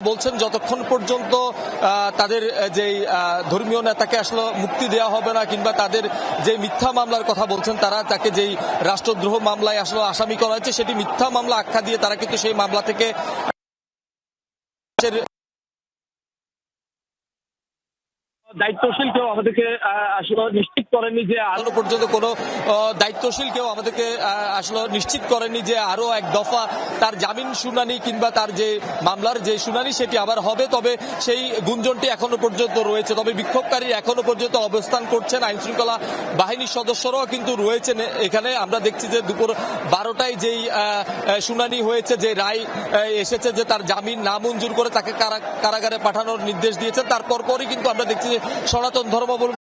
বলছেন যতক্ষণ পর্যন্ত তাদের যে ধর্মীয় নেতাকে আসলে মুক্তি দেওয়া হবে না কিংবা তাদের যে মিথ্যা মামলার কথা বলছেন তারা তাকে যেই রাষ্ট্রদ্রোহ মামলায় আসলে আসামি করা হয়েছে সেটি মিথ্যা মামলা আখ্যা দিয়ে তারা কিন্তু সেই মামলা থেকে দায়িত্বশীল কেউ আমাদেরকে আসলে নিশ্চিত করেনি যে আরো পর্যন্ত কোনো দায়িত্বশীল কেউ আমাদেরকে আসলে নিশ্চিত করেনি যে আরো এক দফা তার জামিন শুনানি কিংবা তার যে মামলার যে শুনানি সেটি আবার হবে। তবে সেই গুঞ্জনটি এখনো পর্যন্ত রয়েছে। তবে বিক্ষোভকারী এখনো পর্যন্ত অবস্থান করছেন, আইন শৃঙ্খলা বাহিনীর সদস্যরাও কিন্তু রয়েছেন এখানে। আমরা দেখছি যে দুপুর 12টায় যেই শুনানি হয়েছে, যে রায় এসেছে যে তার জামিন না মঞ্জুর করে তাকে কারাগারে পাঠানোর নির্দেশ দিয়েছেন, তারপর পরই কিন্তু আমরা দেখছি যে সনাতন ধর্মাবলম্বী